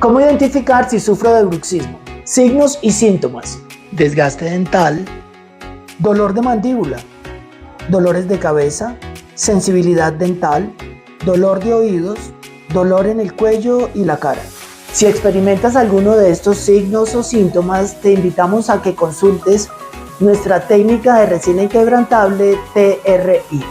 ¿Cómo identificar si sufro de bruxismo? Signos y síntomas: desgaste dental, dolor de mandíbula, dolores de cabeza, sensibilidad dental, dolor de oídos, dolor en el cuello y la cara. Si experimentas alguno de estos signos o síntomas, te invitamos a que consultes nuestra técnica de resina inquebrantable TRI.